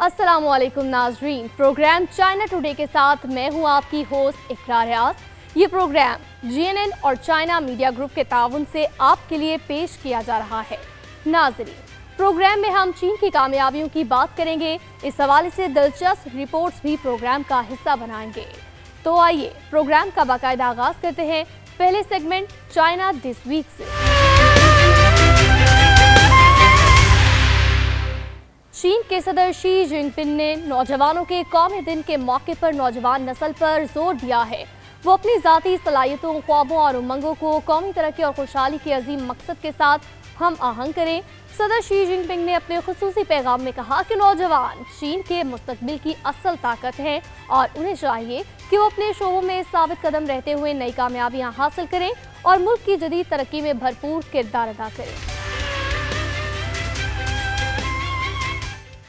अस्सलाम वालेकुम नाजरीन, प्रोग्राम चाइना टुडे के साथ मैं हूं आपकी होस्ट इकरा रियाज। ये प्रोग्राम जीएनएन और चाइना मीडिया ग्रुप के ताउन से आपके लिए पेश किया जा रहा है। नाजरीन, प्रोग्राम में हम चीन की कामयाबियों की बात करेंगे। इस हवाले से दिलचस्प रिपोर्ट्स भी प्रोग्राम का हिस्सा बनाएंगे। तो आइए प्रोग्राम का बाकायदा आगाज करते हैं पहले सेगमेंट चाइना दिस वीक से। चीन के सदर शी जिनपिंग ने नौजवानों के कौमी दिन के मौके पर नौजवान नस्ल पर जोर दिया है वो अपनी ज़ाती सलाहियतों, ख्वाबों और उमंगों को कौमी तरक्की और खुशहाली के अजीम मकसद के साथ हम आहंग करें। सदर शी जिनपिंग ने अपने खुसूसी पैगाम में कहा कि नौजवान चीन के मुस्तकबिल की असल ताकत हैं और उन्हें चाहिए कि वो अपने शोबों में साबित कदम रहते हुए नई कामयाबियां हासिल करें और मुल्क की जदीद तरक्की में भरपूर किरदार अदा करें।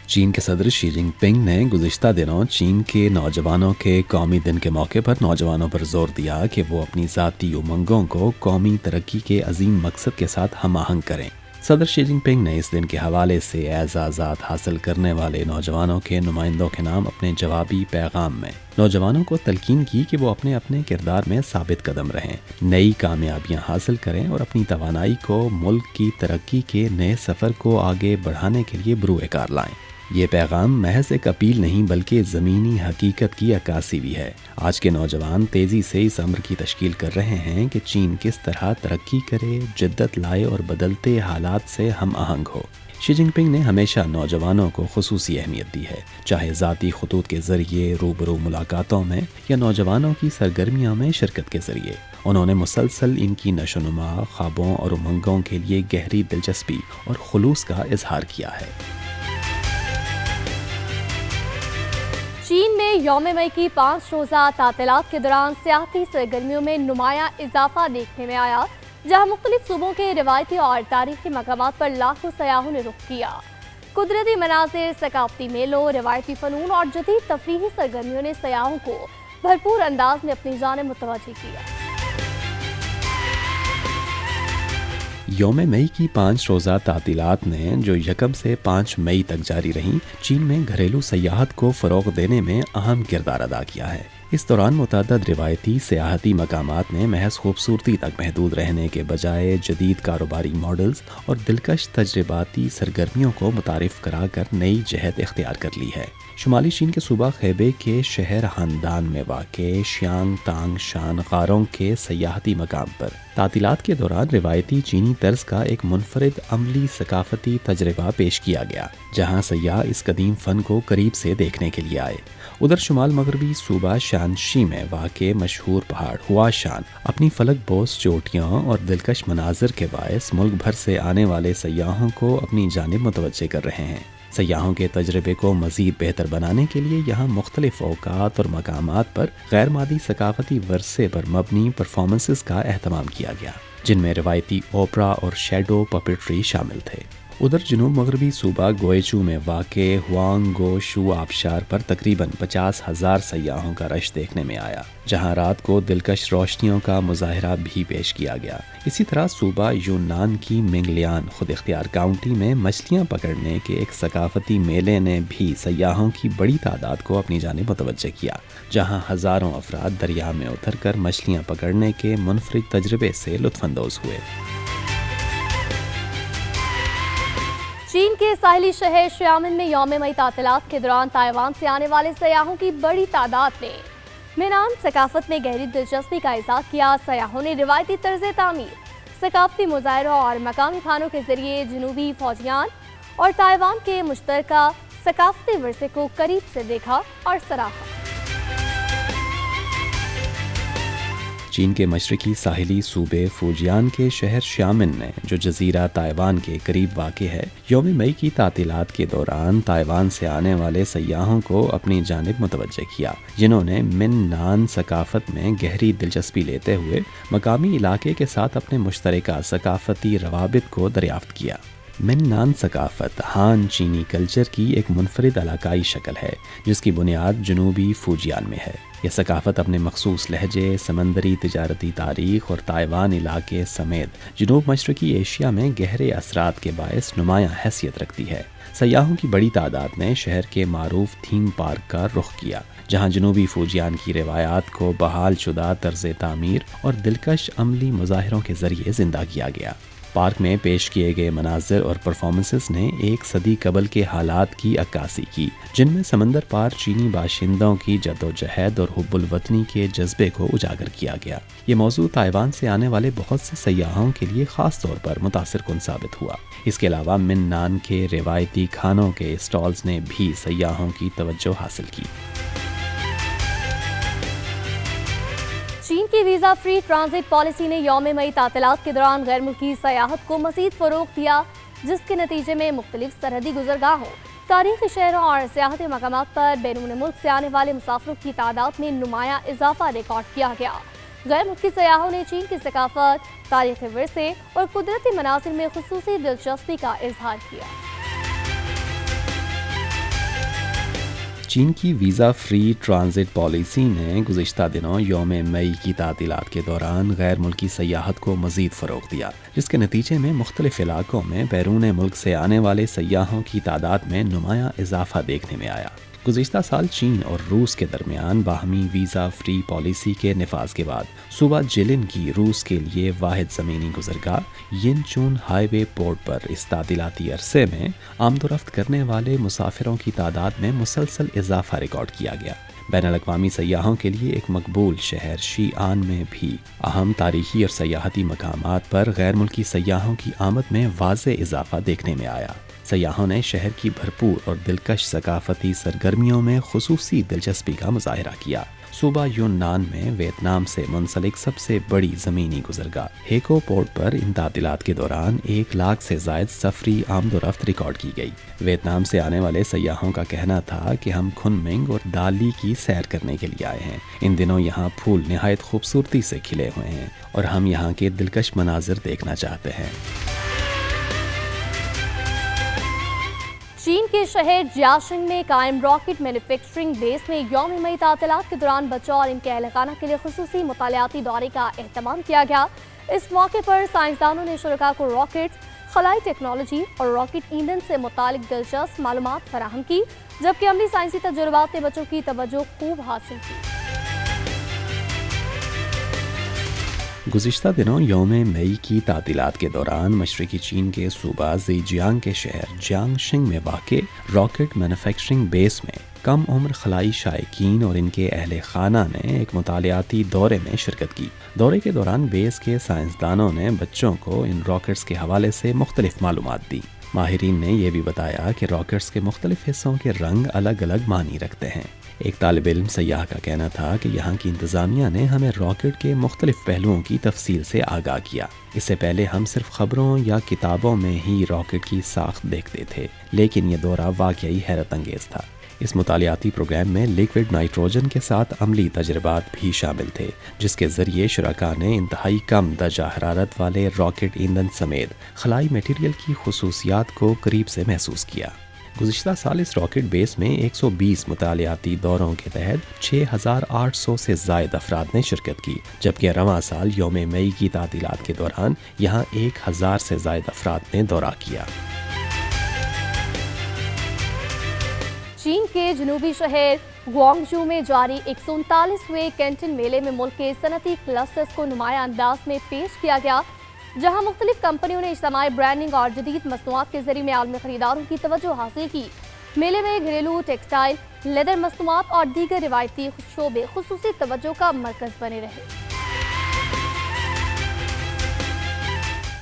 चीन के सदर शी जिनपिंग ने गुज़िश्ता दिनों चीन के नौजवानों के कौमी दिन के मौके पर नौजवानों पर जोर दिया कि वो अपनी ज़ाती उमंगों को कौमी तरक्की के अजीम मकसद के साथ हम आहंग करें। सदर शी जिनपिंग ने इस दिन के हवाले से एजाज़ात हासिल करने वाले नौजवानों के नुमाइंदों के नाम अपने जवाबी पैगाम में नौजवानों को तलकीन की कि वो अपने अपने किरदार में साबित कदम रहें, नई कामयाबियां हासिल करें और अपनी तवानाई को मुल्क की तरक्की के नए सफ़र को आगे बढ़ाने के लिए बरूए कार लाएं। ये पैगाम महज एक अपील नहीं बल्कि ज़मीनी हकीकत की अक्कासी भी है। आज के नौजवान तेज़ी से इस अम्र की तश्कील कर रहे हैं कि चीन किस तरह तरक्की करे, जिद्दत लाए और बदलते हालात से हम आहंग हो। शी जिनपिंग ने हमेशा नौजवानों को खुसूसी अहमियत दी है, चाहे ज़ाती खतूत के ज़रिए रूबरू मुलाकातों में या नौजवानों की सरगर्मियों में शिरकत के ज़रिए। उन्होंने मुसलसल इनकी नशोनुमा, ख्वाबों और उमंगों के लिए गहरी दिलचस्पी और खुलूस का इजहार किया है। चीन में यौम मई की 5 रोज़ा तातीलात के दौरान सियाहती सरगर्मियों में नुमाया इजाफा देखने में आया, जहां मुख्तलिफ सूबों के रिवायती और तारीखी मकामात पर लाखों सयाहों ने रुख किया। कुदरती मनाज़िर, सकाफती मेलों, रिवायती फ़नून और जदीद तफरीही सरगर्मियों ने सयाहों को भरपूर अंदाज में अपनी जानिब मुतवज्जह किया। यौम मई की 5 रोज़ा तातीलात ने जो 1 से 5 मई तक जारी रहीं, चीन में घरेलू सयाहत को फ़रोग़ देने में अहम किरदार अदा किया है। इस दौरान मुतअद्दिद रिवायती सियाहती मकामात ने महज खूबसूरती तक महदूद रहने के बजाय जदीद कारोबारी मॉडल्स और दिलकश तजर्बाती सरगर्मियों को मुतारिफ कराकर नई जहत इख्तियार कर ली है। शुमाली चीन के सूबा खैबे के शहर हानदान में वाक़े शियांग तांग शान गारों के सयाहती मकाम पर तातीलात के दौरान रिवायती चीनी तर्ज का एक मुनफरिद अमली सकाफती तजर्बा पेश किया गया, जहाँ सयाह इस कदीम फ़न को करीब से देखने के लिए आए। उधर शुमाल मगरबी सूबा शानशी में वाक़े मशहूर पहाड़ हुआ शान अपनी फलक बोस चोटियों और दिलकश मनाजिर के बायस मुल्क भर से आने वाले सयाहों को अपनी जानिब मुतवज्जे कर रहे हैं। सयाहों के तजर्बे को मज़ीद बेहतर बनाने के लिए यहाँ मुख्तलिफ औकात और मकामात पर गैर मादी सकाफती वर्से पर मबनी परफॉर्मेंसेस का एहतमाम किया गया, जिनमें रिवायती ओपरा और शैडो पपेट्री शामिल थे। उधर जनूब मगरबी सूबा गोएचू में वाक़े हुआंग गो शू आबशार पर तकरीबन 50,000 सयाहों का रश देखने में आया, जहां रात को दिलकश रोशनियों का मुजाहरा भी पेश किया गया। इसी तरह सूबा यूनान की मिंगलियान खुद इख्तियार काउंटी में मछलियां पकड़ने के एक सकाफती मेले ने भी सयाहों की बड़ी तादाद को अपनी जानिब मुतवज्जे किया, जहां हज़ारों अफराद दरिया में उतर कर मछलियां पकड़ने के मुनफरिद तजर्बे से लुत्फ़अंदोज़ हुए। चीन के साहिली शहर शियामिन में यौम मई तातीलात के दौरान ताइवान से आने वाले सयाहों की बड़ी तादाद ने मेनान सकाफत में गहरी दिलचस्पी का इज़हार किया। सयाहों ने रिवायती तर्ज तामीर, सकाफती मुजाहरों और मकामी खानों के जरिए जनूबी फौजियान और ताइवान के मुश्तरका सकाफती विरसे को करीब से देखा और सराहा। चीन के मशरकी साहिली सूबे फूजियान के शहर शियामिन ने, जो जजीरा ताइवान के करीब वाक़े है, यौम मई की तातीलात के दौरान ताइवान से आने वाले सयाहों को अपनी जानिब मुतवज्जे किया, जिन्होंने मिन्नान सकाफत में गहरी दिलचस्पी लेते हुए मकामी इलाके के साथ अपने मुश्तरका सकाफती रवाबित को दरियाफ्त किया। من نان ثقافت ہان چینی کلچر کی ایک منفرد علاقائی شکل ہے جس کی بنیاد جنوبی فوجیان میں ہے۔ یہ ثقافت اپنے مخصوص لہجے، سمندری تجارتی تاریخ اور تائیوان علاقے سمیت جنوب مشرقی ایشیا میں گہرے اثرات کے باعث نمایاں حیثیت رکھتی ہے۔ سیاحوں کی بڑی تعداد نے شہر کے معروف تھیم پارک کا رخ کیا، جہاں جنوبی فوجیان کی روایات کو بحال شدہ طرز تعمیر اور دلکش عملی مظاہروں کے ذریعے زندہ کیا گیا۔ پارک میں پیش کیے گئے مناظر اور پرفارمنسز نے ایک صدی قبل کے حالات کی عکاسی کی، جن میں سمندر پار چینی باشندوں کی جدوجہد اور حب الوطنی کے جذبے کو اجاگر کیا گیا۔ یہ موضوع تائیوان سے آنے والے بہت سے سیاحوں کے لیے خاص طور پر متاثر کن ثابت ہوا۔ اس کے علاوہ من نان کے روایتی کھانوں کے اسٹالز نے بھی سیاحوں کی توجہ حاصل کی۔ چین کی ویزا فری ٹرانزٹ پالیسی نے یوم مئی تعطیلات کے دوران غیر ملکی سیاحت کو مزید فروغ دیا، جس کے نتیجے میں مختلف سرحدی گزرگاہوں، تاریخی شہروں اور سیاحتی مقامات پر بیرون ملک سے آنے والے مسافروں کی تعداد میں نمایاں اضافہ ریکارڈ کیا گیا۔ غیر ملکی سیاحوں نے چین کی ثقافت، تاریخی ورثے اور قدرتی مناظر میں خصوصی دلچسپی کا اظہار کیا۔ چین کی ویزا فری ٹرانزٹ پالیسی نے گزشتہ دنوں یوم مئی کی تعطیلات کے دوران غیر ملکی سیاحت کو مزید فروغ دیا، جس کے نتیجے میں مختلف علاقوں میں بیرون ملک سے آنے والے سیاحوں کی تعداد میں نمایاں اضافہ دیکھنے میں آیا۔ گزشتہ سال چین اور روس کے درمیان باہمی ویزا فری پالیسی کے نفاذ کے بعد صوبہ جلن کی روس کے لیے واحد زمینی گزرگاہ ین چون ہائی وے پورٹ پر اس تعطیلاتی عرصے میں آمد و رفت کرنے والے مسافروں کی تعداد میں مسلسل اضافہ ریکارڈ کیا گیا۔ بین الاقوامی سیاحوں کے لیے ایک مقبول شہر شیئان میں بھی اہم تاریخی اور سیاحتی مقامات پر غیر ملکی سیاحوں کی آمد میں واضح اضافہ دیکھنے میں آیا۔ سیاحوں نے شہر کی بھرپور اور دلکش ثقافتی سرگرمیوں میں خصوصی دلچسپی کا مظاہرہ کیا۔ صوبہ یونان میں ویتنام سے منسلک سب سے بڑی زمینی گزرگاہ ہیکو پورٹ پر ان تعطیلات کے دوران 1 لاکھ سے زائد سفری آمد و رفت ریکارڈ کی گئی۔ ویتنام سے آنے والے سیاحوں کا کہنا تھا کہ ہم کھنمنگ اور دالی کی سیر کرنے کے لیے آئے ہیں۔ ان دنوں یہاں پھول نہایت خوبصورتی سے کھلے ہوئے ہیں اور ہم یہاں کے دلکش مناظر دیکھنا چاہتے ہیں۔ چین کے شہر جیاشنگ میں قائم راکٹ مینوفیکچرنگ بیس میں یوم مئی تعطیلات کے دوران بچوں اور ان کے اہل خانہ کے لیے خصوصی مطالعاتی دورے کا اہتمام کیا گیا۔ اس موقع پر سائنسدانوں نے شرکاء کو راکٹس، خلائی ٹیکنالوجی اور راکٹ ایندھن سے متعلق دلچسپ معلومات فراہم کی، جبکہ عملی سائنسی تجربات نے بچوں کی توجہ خوب حاصل کی۔ گزشتہ دنوں یوم مئی کی تعطیلات کے دوران مشرقی چین کے صوبہ زیجیانگ کے شہر جیانگ شنگ میں واقع راکٹ مینوفیکچرنگ بیس میں کم عمر خلائی شائقین اور ان کے اہل خانہ نے ایک مطالعاتی دورے میں شرکت کی۔ دورے کے دوران بیس کے سائنسدانوں نے بچوں کو ان راکٹس کے حوالے سے مختلف معلومات دی۔ ماہرین نے یہ بھی بتایا کہ راکٹس کے مختلف حصوں کے رنگ الگ الگ معنی رکھتے ہیں۔ ایک طالب علم سیاح کا کہنا تھا کہ یہاں کی انتظامیہ نے ہمیں راکٹ کے مختلف پہلوؤں کی تفصیل سے آگاہ کیا۔ اس سے پہلے ہم صرف خبروں یا کتابوں میں ہی راکٹ کی ساخت دیکھتے تھے، لیکن یہ دورہ واقعی حیرت انگیز تھا۔ اس مطالعاتی پروگرام میں لیکوڈ نائٹروجن کے ساتھ عملی تجربات بھی شامل تھے، جس کے ذریعے شرکاء نے انتہائی کم درجہ حرارت والے راکٹ ایندھن سمیت خلائی میٹیریل کی خصوصیات کو قریب سے محسوس کیا۔ گزشتہ سال اس راکٹ بیس میں 120 مطالعاتی دوروں کے تحت 6800 سے زائد افراد نے شرکت کی، جبکہ رواں سال یوم مئی کی تعطیلات کے دوران یہاں 1000 سے زائد افراد نے دورہ کیا۔ چین کے جنوبی شہر گوانگژو میں جاری 139ویں کینٹن میلے میں ملک کے صنعتی کلسٹرز کو نمایاں انداز میں پیش کیا گیا، جہاں مختلف کمپنیوں نے اجتماعی برانڈنگ اور جدید مصنوعات کے ذریعے عالمی خریداروں کی توجہ حاصل کی۔ میلے میں گھریلو، ٹیکسٹائل، لیدر مصنوعات اور دیگر روایتی شعبے خصوصی توجہ کا مرکز بنے رہے۔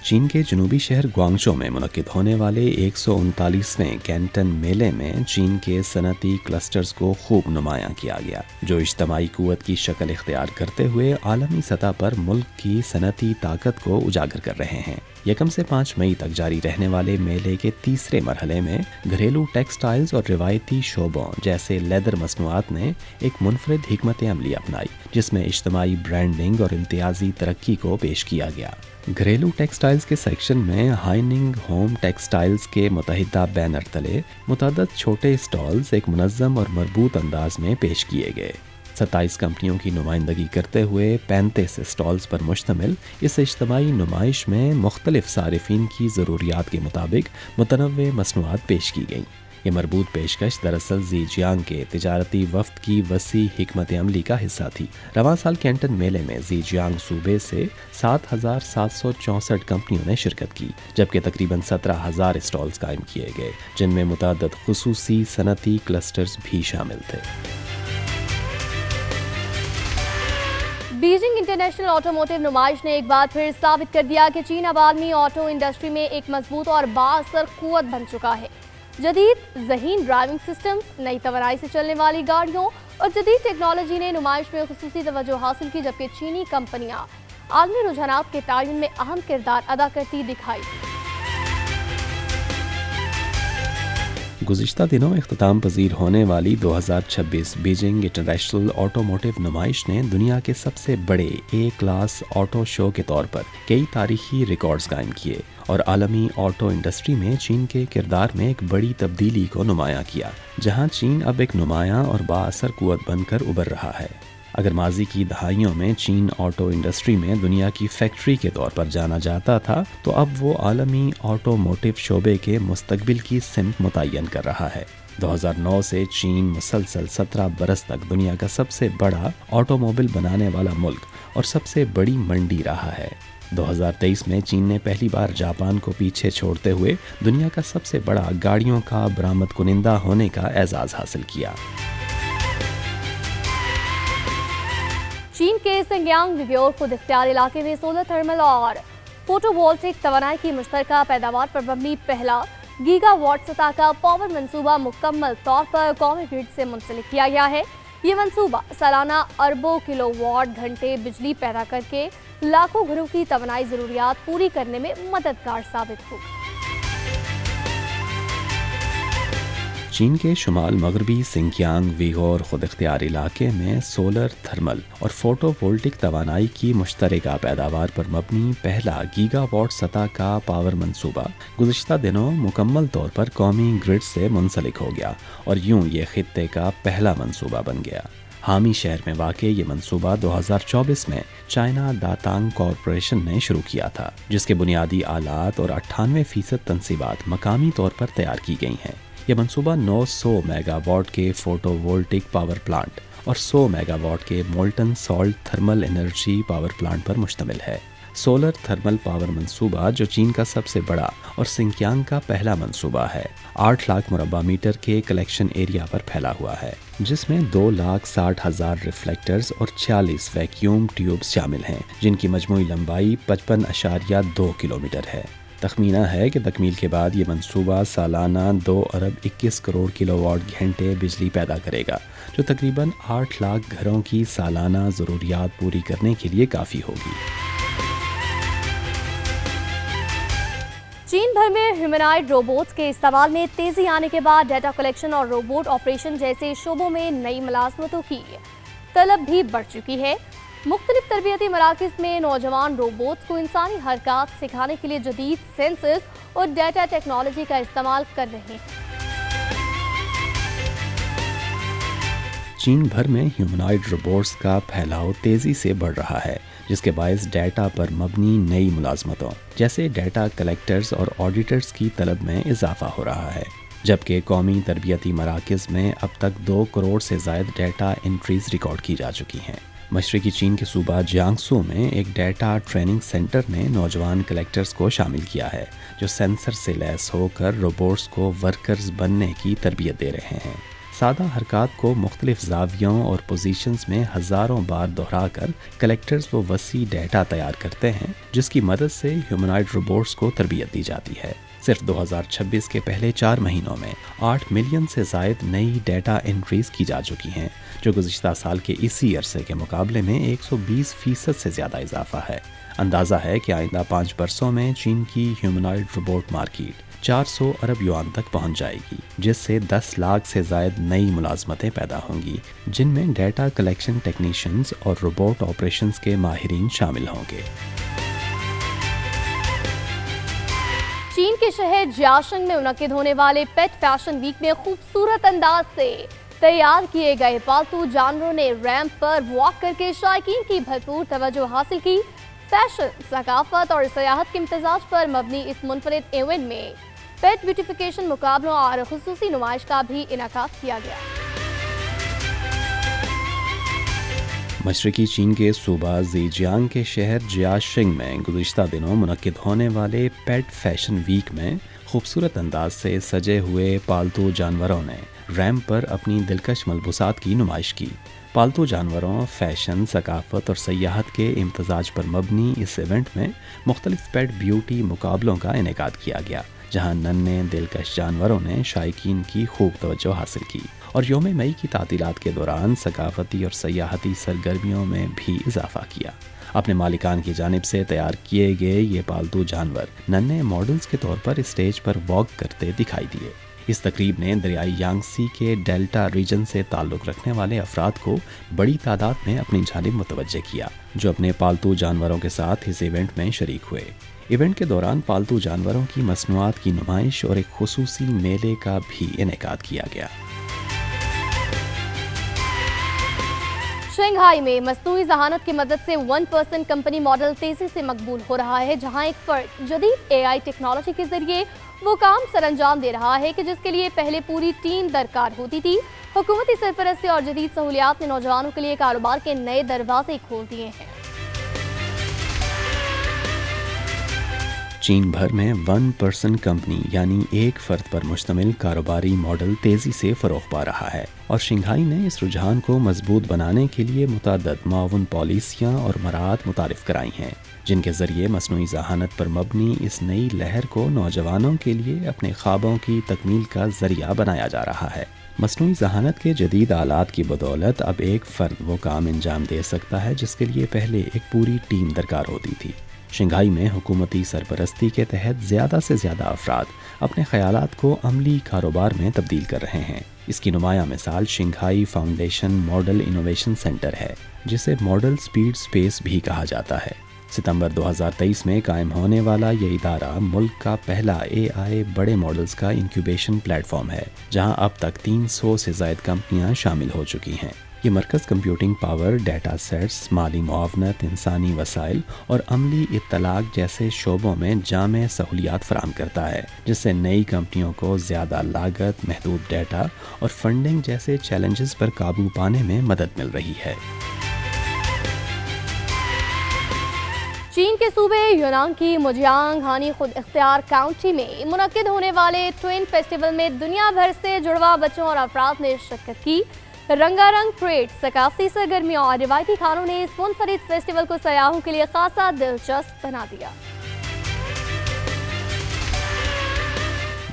چین کے جنوبی شہر گوانگژو میں منعقد ہونے والے 139ویں کینٹن میلے میں چین کے صنعتی کلسٹرز کو خوب نمایاں کیا گیا، جو اجتماعی قوت کی شکل اختیار کرتے ہوئے عالمی سطح پر ملک کی صنعتی طاقت کو اجاگر کر رہے ہیں۔ 1 سے 5 مئی تک جاری رہنے والے میلے کے تیسرے مرحلے میں گھریلو ٹیکسٹائلز اور روایتی شعبوں جیسے لیدر مصنوعات نے ایک منفرد حکمت عملی اپنائی، جس میں اجتماعی برانڈنگ اور امتیازی ترقی کو پیش کیا گیا۔ گھریلو ٹیکسٹائل ٹیکسٹائلز کے سیکشن میں ہائننگ ہوم ٹیکسٹائلز کے متحدہ بینر تلے متعدد چھوٹے اسٹالز ایک منظم اور مربوط انداز میں پیش کیے گئے۔ 27 کمپنیوں کی نمائندگی کرتے ہوئے 35 اسٹالز پر مشتمل اس اجتماعی نمائش میں مختلف صارفین کی ضروریات کے مطابق متنوع مصنوعات پیش کی گئیں۔ یہ مربوط پیشکش دراصل زیجیانگ کے تجارتی وفد کی وسیع حکمت عملی کا حصہ تھی۔ رواں سال کینٹن میلے میں زیجیانگ صوبے سے 7,764 کمپنیوں نے شرکت کی، جبکہ تقریباً 17,000 اسٹالز قائم کیے گئے، جن میں متعدد خصوصی صنعتی کلسٹرز بھی شامل تھے۔ بیجنگ انٹرنیشنل آٹوموٹیو نمائش نے ایک بار پھر ثابت کر دیا کہ چین اب عالمی آٹو انڈسٹری میں ایک مضبوط اور بااثر قوت بن چکا ہے۔ جدید ذہین ڈرائیونگ سسٹمز، نئی توانائی سے چلنے والی گاڑیوں اور جدید ٹیکنالوجی نے نمائش میں خصوصی توجہ حاصل کی، جبکہ چینی کمپنیاں عالمی رجحانات کے تعین میں اہم کردار ادا کرتی دکھائی۔ گزشتہ دنوں اختتام پذیر ہونے والی 2026 بیجنگ انٹرنیشنل آٹوموٹیو نمائش نے دنیا کے سب سے بڑے اے کلاس آٹو شو کے طور پر کئی تاریخی ریکارڈز قائم کیے اور عالمی آٹو انڈسٹری میں چین کے کردار میں ایک بڑی تبدیلی کو نمایاں کیا، جہاں چین اب ایک نمایاں اور بااثر قوت بن کر ابھر رہا ہے۔ اگر ماضی کی دہائیوں میں چین آٹو انڈسٹری میں دنیا کی فیکٹری کے طور پر جانا جاتا تھا، تو اب وہ عالمی آٹوموٹیو شعبے کے مستقبل کی سمت متعین کر رہا ہے۔ 2009 سے چین مسلسل 17 برس تک دنیا کا سب سے بڑا آٹو موبائل بنانے والا ملک اور سب سے بڑی منڈی رہا ہے۔ 2023 میں چین نے پہلی بار جاپان کو پیچھے چھوڑتے ہوئے دنیا کا سب سے بڑا گاڑیوں کا برآمد کنندہ ہونے کا اعزاز حاصل کیا۔ چین کے سنگیانگ ویگیور خود اختیار علاقے میں سولر تھرمل اور فوٹو وولٹک توانائی کی مشترکہ پیداوار پر مبنی پہلا گیگا واٹ سطح کا پاور منصوبہ مکمل طور پر قومی گرڈ سے منسلک کیا گیا ہے۔ یہ منصوبہ سالانہ اربوں کلو واٹ گھنٹے بجلی پیدا کر کے لاکھوں گھروں کی توانائی ضروریات پوری کرنے میں مددگار ثابت ہوگا۔ چین کے شمال مغربی سنکیانگ ویگور خود اختیار علاقے میں سولر تھرمل اور فوٹو وولٹک توانائی کی مشترکہ پیداوار پر مبنی پہلا گیگا واٹ سطح کا پاور منصوبہ گزشتہ دنوں مکمل طور پر قومی گرڈ سے منسلک ہو گیا اور یوں یہ خطے کا پہلا منصوبہ بن گیا۔ حامی شہر میں واقع یہ منصوبہ 2024 میں چائنا داتانگ کارپوریشن نے شروع کیا تھا، جس کے بنیادی آلات اور 98% تنصیبات مقامی طور پر تیار کی گئی ہیں۔ یہ منصوبہ 900 میگا واٹ کے فوٹو وولٹک پاور پلانٹ اور 100 میگا واٹ کے molten salt thermal energy power plant پر مشتمل ہے۔ سولر تھرمل پاور منصوبہ، جو چین کا سب سے بڑا اور سنکیانگ کا پہلا منصوبہ ہے، 8 لاکھ مربع میٹر کے کلیکشن ایریا پر پھیلا ہوا ہے، جس میں 2,60,000 ریفلیکٹرز اور 40 ویکیوم ٹیوبز شامل ہیں، جن کی مجموعی لمبائی 55.2 کلومیٹر ہے۔ تخمینہ ہے کہ تکمیل کے بعد یہ منصوبہ سالانہ 2 ارب 21 کروڑ کلو واٹ گھنٹے بجلی پیدا کرے گا، جو تقریباً 8 لاکھ گھروں کی سالانہ ضروریات پوری کرنے کے لیے کافی ہوگی۔ چین بھر میں ہیومنائڈ روبوٹس کے استعمال میں تیزی آنے کے بعد ڈیٹا کلیکشن اور روبوٹ آپریشن جیسے شعبوں میں نئی ملازمتوں کی طلب بھی بڑھ چکی ہے۔ مختلف تربیتی مراکز میں نوجوان روبوٹس کو انسانی حرکات سکھانے کے لیے جدید سینسرز اور ڈیٹا ٹیکنالوجی کا استعمال کر رہے ہیں۔ چین بھر میں ہیومنائڈ روبوٹس کا پھیلاؤ تیزی سے بڑھ رہا ہے، جس کے باعث ڈیٹا پر مبنی نئی ملازمتوں جیسے ڈیٹا کلیکٹرز اور آڈیٹرز کی طلب میں اضافہ ہو رہا ہے، جبکہ قومی تربیتی مراکز میں اب تک 2 کروڑ سے زائد ڈیٹا انٹریز ریکارڈ کی جا چکی ہیں۔ مشرقی چین کے صوبہ جیانگسو میں ایک ڈیٹا ٹریننگ سینٹر نے نوجوان کلیکٹرز کو شامل کیا ہے، جو سینسر سے لیس ہو کر روبوٹس کو ورکرز بننے کی تربیت دے رہے ہیں۔ سادہ حرکات کو مختلف زاویوں اور پوزیشنز میں ہزاروں بار دہرا کر کلیکٹرز وہ وسیع ڈیٹا تیار کرتے ہیں، جس کی مدد سے ہیومنائڈ روبوٹس کو تربیت دی جاتی ہے۔ صرف 2026 کے پہلے 4 مہینوں میں 8 ملین سے زائد نئی ڈیٹا انٹریز کی جا چکی ہیں، جو گزشتہ سال کے اسی عرصے کے مقابلے میں 120% سے زیادہ اضافہ ہے۔ اندازہ ہے کہ آئندہ 5 برسوں میں چین کی ہیومنائڈ روبوٹ مارکیٹ 400 ارب یوان تک پہنچ جائے گی، جس سے 10 لاکھ سے زائد نئی ملازمتیں پیدا ہوں گی، جن میں ڈیٹا کلیکشن ٹیکنیشینز اور روبوٹ آپریشنز کے ماہرین شامل ہوں گے۔ چین کے شہر جیاشنگ میں منعقد ہونے والے پیٹ فیشن ویک میں خوبصورت انداز سے تیار کیے گئے پالتو جانوروں نے ریمپ پر واک کر کے شائقین کی بھرپور توجہ حاصل کی۔ فیشن، ثقافت اور سیاحت کے امتزاج پر مبنی اس منفرد ایونٹ میں پیٹ بیوٹیفیکیشن مقابلوں اور خصوصی نمائش کا بھی انعقاد کیا گیا۔ مشرقی چین کے صوبہ زیجیانگ کے شہر جیاشنگ میں گزشتہ دنوں منعقد ہونے والے پیٹ فیشن ویک میں خوبصورت انداز سے سجے ہوئے پالتو جانوروں نے ریمپ پر اپنی دلکش ملبوسات کی نمائش کی۔ پالتو جانوروں، فیشن، ثقافت اور سیاحت کے امتزاج پر مبنی اس ایونٹ میں مختلف پیٹ بیوٹی مقابلوں کا انعقاد کیا گیا، جہاں ننھے دلکش جانوروں نے شائقین کی خوب توجہ حاصل کی اور یوم مئی کی تعطیلات کے دوران ثقافتی اور سیاحتی سرگرمیوں میں بھی اضافہ کیا۔ اپنے مالکان کی جانب سے تیار کیے گئے یہ پالتو جانور ننھے ماڈلز کے طور پر اسٹیج پر واک کرتے دکھائی دیے۔ اس تقریب نے دریائے یانگسی کے ڈیلٹا ریجن سے تعلق رکھنے والے افراد کو بڑی تعداد میں اپنی جانب متوجہ کیا، جو اپنے پالتو جانوروں کے ساتھ اس ایونٹ میں شریک ہوئے۔ ایونٹ کے دوران پالتو جانوروں کی مصنوعات کی نمائش اور ایک خصوصی میلے کا بھی انعقاد کیا گیا۔ شنگھائی میں مصنوعی ذہانت کی مدد سے 1% کمپنی ماڈل تیزی سے مقبول ہو رہا ہے، جہاں ایک فرد جدید AI ٹیکنالوجی کے ذریعے وہ کام سر انجام دے رہا ہے کہ جس کے لیے پہلے پوری ٹیم درکار ہوتی تھی۔ حکومتی سرپرستی اور جدید سہولیات نے نوجوانوں کے لیے کاروبار کے نئے دروازے کھول دیے ہیں۔ چین بھر میں 1% کمپنی یعنی ایک فرد پر مشتمل کاروباری ماڈل تیزی سے فروغ پا رہا ہے، اور شنگھائی نے اس رجحان کو مضبوط بنانے کے لیے متعدد معاون پالیسیاں اور مراعات متعارف کرائی ہیں، جن کے ذریعے مصنوعی ذہانت پر مبنی اس نئی لہر کو نوجوانوں کے لیے اپنے خوابوں کی تکمیل کا ذریعہ بنایا جا رہا ہے۔ مصنوعی ذہانت کے جدید آلات کی بدولت اب ایک فرد وہ کام انجام دے سکتا ہے جس کے لیے پہلے ایک پوری ٹیم درکار ہوتی تھی۔ شنگھائی میں حکومتی سرپرستی کے تحت زیادہ سے زیادہ افراد اپنے خیالات کو عملی کاروبار میں تبدیل کر رہے ہیں۔ اس کی نمایاں مثال Shanghai foundation model innovation centre ہے، جسے ماڈل سپیڈ سپیس بھی کہا جاتا ہے۔ ستمبر 2023 میں قائم ہونے والا یہ ادارہ ملک کا پہلا AI بڑے ماڈلز کا انکیوبیشن پلیٹ فارم ہے، جہاں اب تک 300 سے زائد کمپنیاں شامل ہو چکی ہیں۔ یہ مرکز کمپیوٹنگ پاور، ڈیٹا سیٹس، مالی معاونت، انسانی وسائل اور عملی اطلاق جیسے شعبوں میں جامع سہولیات فراہم کرتا ہے، جس سے نئی کمپنیوں کو زیادہ لاگت، محدود ڈیٹا اور فنڈنگ جیسے چیلنجز پر قابو پانے میں مدد مل رہی ہے۔ چین کے صوبے یونان کی موجیانگ ہانی خود اختیار کاؤنٹی میں منعقد ہونے والے ٹوئن فیسٹیول میں دنیا بھر سے جڑواں بچوں اور افراد نے شرکت کی۔ رنگا رنگ پریڈ، ثقافتی سرگرمیوں اور روایتی کھانوں نے اس منفرد فیسٹیول کو سیاحوں کے لیے خاصا دلچسپ بنا دیا۔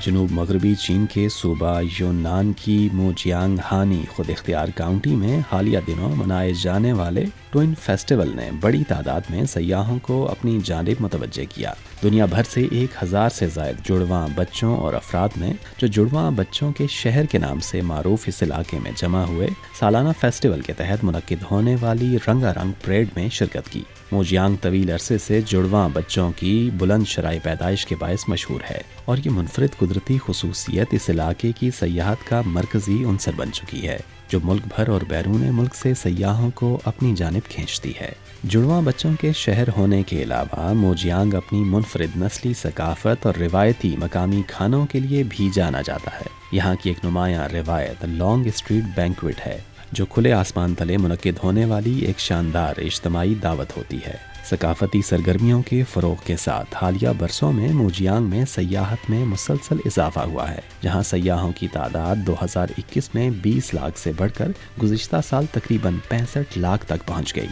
جنوب مغربی چین کے صوبہ یونان کی موجیانگ ہانی خود اختیار کاؤنٹی میں حالیہ دنوں منائے جانے والے ٹوئن فیسٹیول نے بڑی تعداد میں سیاحوں کو اپنی جانب متوجہ کیا۔ دنیا بھر سے 1000 سے زائد جڑواں بچوں اور افراد نے، جو جڑواں بچوں کے شہر کے نام سے معروف اس علاقے میں جمع ہوئے، سالانہ فیسٹیول کے تحت منعقد ہونے والی رنگا رنگ پریڈ میں شرکت کی۔ موجیانگ طویل عرصے سے جڑواں بچوں کی بلند شرح پیدائش کے باعث مشہور ہے، اور یہ منفرد قدرتی خصوصیت اس علاقے کی سیاحت کا مرکزی عنصر بن چکی ہے، جو ملک بھر اور بیرون ملک سے سیاحوں کو اپنی جانب کھینچتی ہے۔ جڑواں بچوں کے شہر ہونے کے علاوہ موجیانگ اپنی منفرد نسلی ثقافت اور روایتی مقامی کھانوں کے لیے بھی جانا جاتا ہے۔ یہاں کی ایک نمایاں روایت لانگ اسٹریٹ بینکویٹ ہے، جو کھلے آسمان تلے منعقد ہونے والی ایک شاندار اجتماعی دعوت ہوتی ہے۔ ثقافتی سرگرمیوں کے فروغ کے ساتھ حالیہ برسوں میں موجیانگ میں سیاحت میں مسلسل اضافہ ہوا ہے، جہاں سیاحوں کی تعداد 2021 میں 20 لاکھ سے بڑھ کر گزشتہ سال تقریباً 65 لاکھ تک پہنچ گئی۔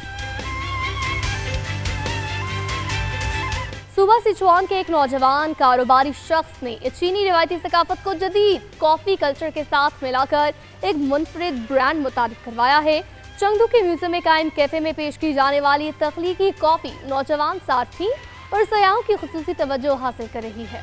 صوبہ سچوان کے ایک نوجوان کاروباری شخص نے چینی روایتی ثقافت کو جدید کافی کلچر کے ساتھ ملا کر ایک منفرد برانڈ متعارف کروایا ہے۔ چنگدو کے میوزیم میں قائم کیفے میں پیش کی جانے والی تخلیقی کافی نوجوان صارفین اور سیاحوں کی خصوصی توجہ حاصل کر رہی ہے۔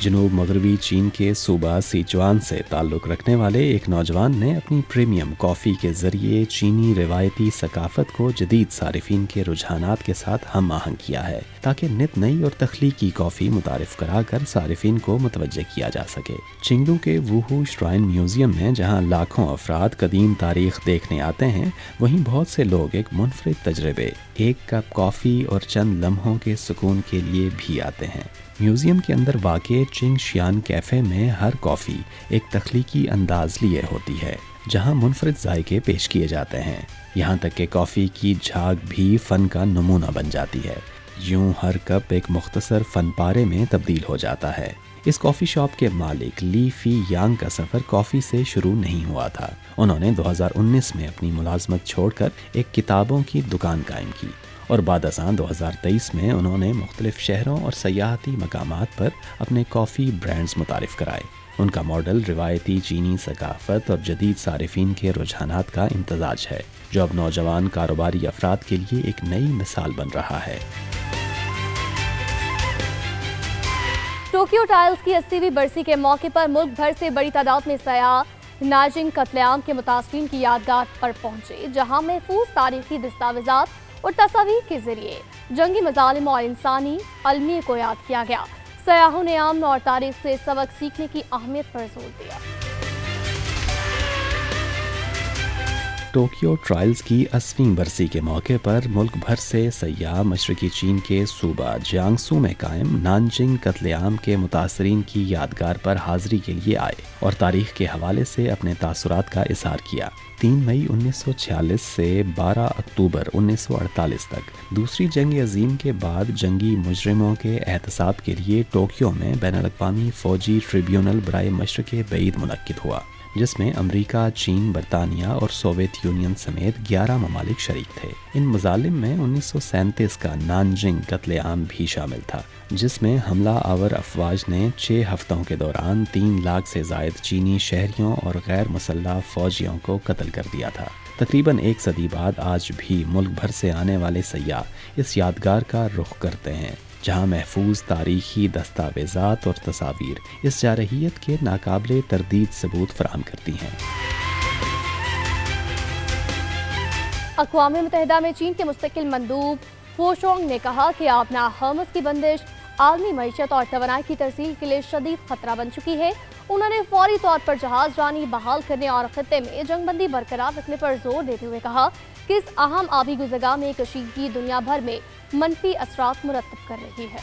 जनूब मगरबी चीन के सूबा सिचुआन से ताल्लुक़ रखने वाले एक नौजवान ने अपनी प्रीमियम कॉफ़ी के ज़रिए चीनी रिवायती सकाफ़त को जदीद सारिफिन के रुझानात के साथ हम आहंग किया है, ताकि नित नई और तख्लीकी कॉफ़ी मुतारिफ़ कराकर सारिफिन को मुतवज्जे किया जा सके। चिंगडू के वूहू श्राइन म्यूज़ियम में जहाँ लाखों अफराद कदीम तारीख़ देखने आते हैं, वहीं बहुत से लोग एक मुनफरिद तजर्बे, एक कप कॉफ़ी और चंद लम्हों के सुकून के लिए भी आते हैं। म्यूज़ियम के अंदर वाक़े चिंग शियान कैफ़े में हर कॉफ़ी एक तख्लीकी अंदाज लिए होती है, जहां मुनफरिद जायके पेश किए जाते हैं। यहाँ तक कि कॉफ़ी की झाग भी फ़न का नमूना बन जाती है। यूं हर कप एक मुख्तसर फ़न पारे में तब्दील हो जाता है। इस कॉफ़ी शॉप के मालिक ली फी यांग का सफ़र कॉफ़ी से शुरू नहीं हुआ था। उन्होंने 2019 में अपनी मुलाजमत छोड़कर एक किताबों की दुकान कायम की और बाद अज़ां 2023 में उन्होंने मुख्तलिफ शहरों और सयाहती मकामात पर अपने कॉफ़ी ब्रांड्स मुतारिफ़ कराए। उनका मॉडल रिवायती चीनी सकाफ़त और जदीद सारिफिन के रुझानात का इम्तज़ाज है, जो अब नौजवान कारोबारी अफराद के लिए एक नई मिसाल बन रहा है। टोक्यो टाइल्स की 80वीं बरसी के मौके पर मुल्क भर से बड़ी तादाद में सयाह नाजिंग कत्लेआम के मुतासरीन की यादगार पर पहुंचे, जहां महफूज तारीखी दस्तावेजात और तस्वीर के जरिए जंगी मजालिम और इंसानी अलमी को याद किया गया। सयाहों ने अमन और तारीख से सबक सीखने की अहमियत पर जोर दिया। टोक्यो ट्रायल्स की 80वीं बरसी के मौके पर मुल्क भर से सयाह मशरकी चीन के सूबा जियांगसू में कायम नानजिंग कत्लेआम के मुतासरीन की यादगार पर हाजिरी के लिए आए और तारीख के हवाले से अपने तासुरात का इज़हार किया। 3 मई 1946 से 12 अक्टूबर 1948 तक दूसरी जंग अजीम के बाद जंगी मुजरिमों के एहतसाब के लिए टोक्यो में बैनुल-अक़वामी फ़ौजी ट्रिब्यूनल बराए मशरिक़ बईद मुनक्किद हुआ, जिसमें अमेरिका, चीन, बरतानिया और सोवियत यूनियन समेत 11 ममालिक शरीक थे। इन मज़ालिम में 1937 का नानजिंग कत्लेआम भी शामिल था, जिसमें हमला आवर अफवाज ने 6 हफ्तों के दौरान 3 लाख से ज़ायद चीनी शहरियों और गैर मुसल्लह फ़ौजियों को कत्ल कर दिया था। तकरीबन 1 सदी बाद आज भी मुल्क भर से आने वाले सयाह इस यादगार का रुख करते हैं, जहाँ महफूज तारीखी दस्तावेज़ात और तस्वीर इस जारहियत के नाकाबिले तरदीद सबूत फराहम करती हैं। अक़वाम मुत्तहिदा में चीन के मुस्तकिल मंदूब फोशोंग ने कहा कि आबना हर्मस की बंदिश आलमी मईशत और तवानाई की तरसील के लिए शदीद खतरा बन चुकी है। उन्होंने फौरी तौर पर जहाज रानी बहाल करने और खित्ते में जंगबंदी बरकरार रखने पर जोर देते हुए कहा कि इस अहम आबी गुज़रगाह में कशीदगी दुनिया भर में मनफी असरात मुरतब कर रही है।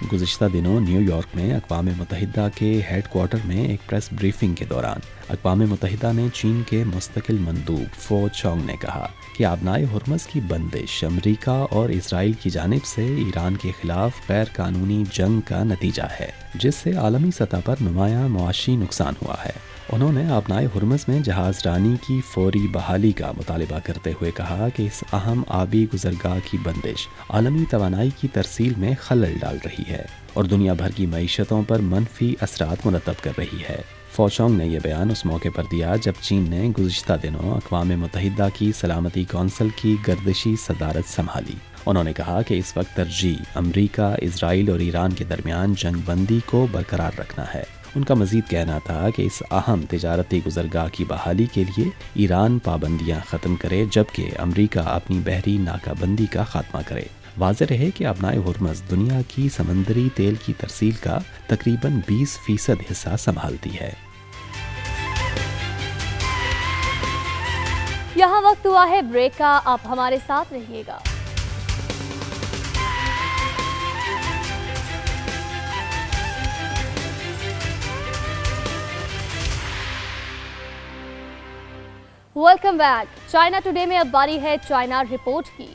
गुज़िश्ता दिनों न्यूयॉर्क में अक़वाम मुत्तहिदा के हेड क्वार्टर में एक प्रेस ब्रीफिंग के दौरान अक़वाम मुत्तहिदा में चीन के मुस्तकिल मंदूब फो चोंग ने कहा कि आबनाए हुर्मस की बंदिश अमेरिका और इसराइल की जानिब से ईरान के खिलाफ गैर कानूनी जंग का नतीजा है, जिससे आलमी सतह पर नुमायां मुआशी नुकसान हुआ है। उन्होंने आबनाए हुर्मस में जहाज रानी की फौरी बहाली का मुतालिबा करते हुए कहा कि इस अहम आबी गुज़रगाह की बंदिश आलमी तवानाई की तरसील में खलल डाल रही है और दुनिया भर की मईशतों पर मनफी असरात मुरतब कर रही है। फोचोंग ने यह बयान उस मौके पर दिया जब चीन ने गुज़िश्ता दिनों अक़वाम मुत्तहिदा की सलामती कौंसिल की गर्दिशी सदारत संभाली। उन्होंने कहा कि इस वक्त तरजीह अमेरिका, इसराइल और ईरान के दरमियान जंग बंदी को बरकरार रखना है। उनका मजीद कहना था कि इस अहम तिजारती गुज़रगाह की बहाली के लिए ईरान पाबंदियाँ ख़त्म करे, जबकि अमेरिका अपनी बहरी नाकाबंदी का खात्मा करे। वाज़ेह रहे कि आबनाए हुर्मस दुनिया की समंदरी तेल की तरसील का तकरीबन 20% हिस्सा संभालती है। यहाँ वक्त हुआ है ब्रेक का, आप हमारे साथ रहिएगा। Welcome back. चाइना टुडे में अब बारी है चाइना रिपोर्ट की।